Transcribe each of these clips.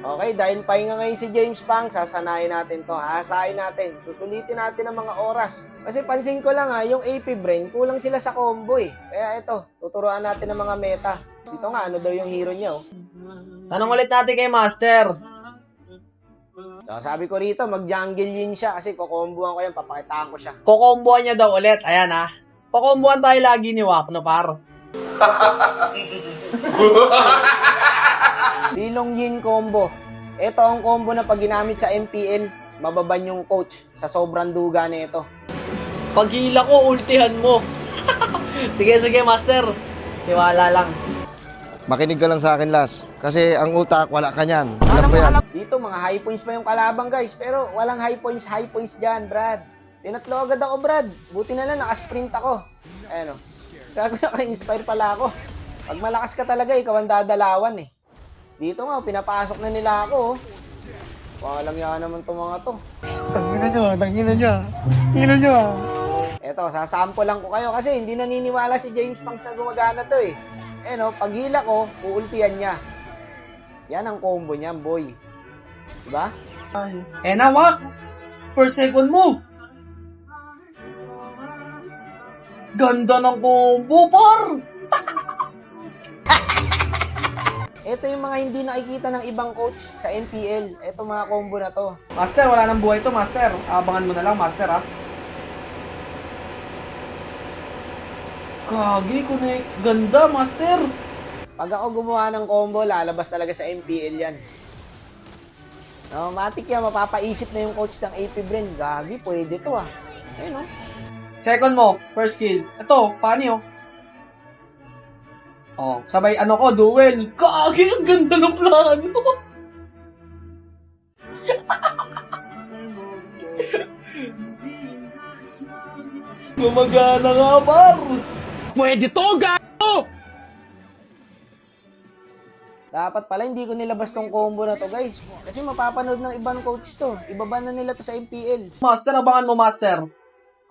Okay, dahil pahinga ngayon si James Pang, sasanayin natin to, hasain natin, susulitin natin ang mga oras. Kasi pansin ko lang yung AP Brain, kulang sila sa combo eh. Kaya ito, tuturuan natin ng mga meta. Dito nga, ano daw yung hero niya oh. Tanong ulit natin kay Master. So, sabi ko rito, mag-jungle yin siya kasi kukomboan ko yan, papakitaan ko siya. Kukomboan niya daw ulit. Ayan ha. Kukomboan tayo lagi ni Wakno, par. Silong yin combo. Ito ang combo na pag ginamit sa MPL, mababan yung coach sa sobrang duga nito. Pag hila ko, ultihan mo. Sige, Master. Tiwala lang. Makinig ka lang sa akin, Las. Kasi ang utak, wala ka niyan. Alam ko yan. Dito, mga high points pa yung kalabang guys. Pero walang high points dyan, Brad. Tinatlo agad ako, Brad. Buti na lang, nakasprint ako. Ayan o. Gago naka-inspire pala ako. Pag malakas ka talaga, ikaw ang dadalawan eh. Dito nga, pinapasok na nila ako. Walang yan naman itong mga to. Tangina nyo. Eto, sasample lang ko kayo kasi hindi naniniwala si James Pangs na gumagana to eh. Eh no, pag hila ko, uultihan niya. Yan ang combo niya, boy. Diba? Na, Wak. Per second move. Ganda ng combo, par. Ito yung mga hindi nakikita ng ibang coach sa MPL. Ito mga combo na to. Master, wala nang buhay to, Master. Abangan mo na lang, Master, ha. Kagi, connect. Ganda, Master. Pag ako gumawa ng combo, lalabas talaga sa MPL yan. No, matik yan, mapapaisip na yung coach ng AP Brain. Gagi, pwede to ah. Ayun no. Second mo, first kill. Ito, paano yun? Oh, sabay ano ko, duel. Kagi, ang ganda ng plano. Gumagana nga, par. Pwede to, gato! Dapat pala hindi ko nilabas tong combo na to guys. Kasi mapapanood ng ibang coach to. Ibaba na nila to sa MPL. Master, abangan mo, Master.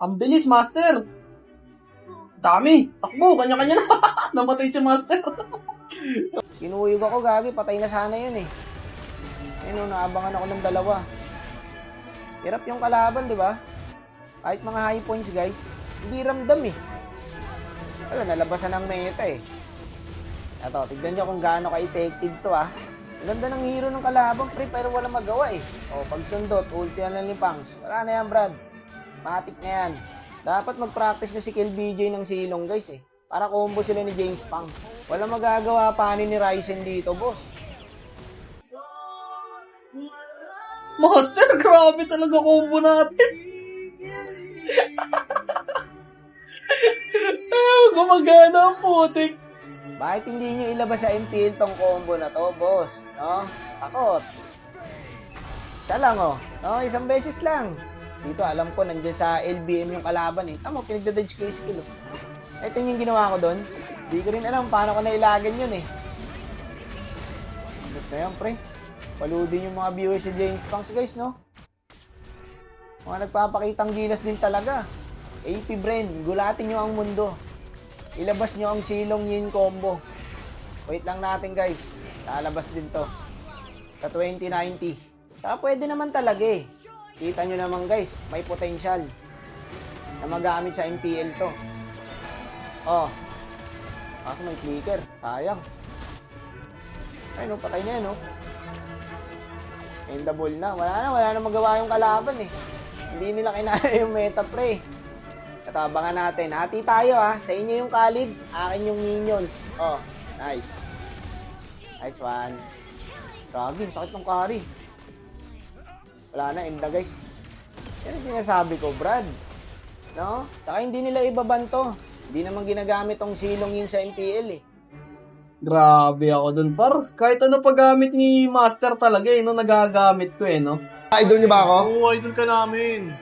Ang bilis, Master. Dami. Takbo, kanya-kanya na. Namatay si Master. Kinuyog ako gagi, patay na sana yun eh. Ayun no, naabangan ako ng dalawa. Hirap yung kalaban, di ba? Kahit mga high points guys, hindi ramdam eh. Wala, nalabasan ng meta eh. Ito, tignan nyo kung gaano ka-effective to ah. Ang ganda ng hero ng kalaban, pre, pero wala magawa eh. O, pag sundot, ulti na lang ni Pangs. Wala na yan, Brad. Matik na yan. Dapat mag-practice na si KillBJ ng silong, guys eh. Para combo sila ni James Pangs. Wala magagawa pa ni Ryzen dito, boss. Master, grabe talaga combo natin. Gumagana ang putik. Bakit hindi nyo ilabas sa MPL tong combo na to, boss? No? Takot. Isa lang, oh. No, isang beses lang. Dito, alam ko, nandiyan sa LBM yung kalaban, eh. Tama, pinagdadodge ko yung skill, oh. Ito yung ginawa ko doon. Hindi ko rin alam paano ko nailagan yun, eh. Tapos na yan, pre. Paludin yung mga viewers si James Pangs, guys, no? Mga nagpapakitang gilas din talaga. AP Brain, gulatin nyo ang mundo. Ilabas nyo ang silong yin combo. Wait lang natin guys. Lalabas din to. Sa 2090. Saka pwede naman talaga eh. Kita nyo naman guys. May potential. Na magamit sa MPL to. Oh. Kaso may clicker. Sayang. Ay no, patay na yan no. Endable na. Wala na magawa yung kalaban eh. Hindi nila kinaya yung meta pre. Ito, abangan natin. Hati tayo ha. Sa inyo yung Khalid, akin yung minions. Oh, nice. Nice one. Grabe, sakit ng carry. Wala na, enda guys. Yan ang sinasabi ko, Brad. No? Saka hindi nila ibaban to. Hindi naman ginagamit tong silong yun sa MPL eh. Grabe ako dun, par. Kahit ano paggamit ni Master talaga, no? Nagagamit ko, no? Idol niyo ba ako? Oo, idol ka namin.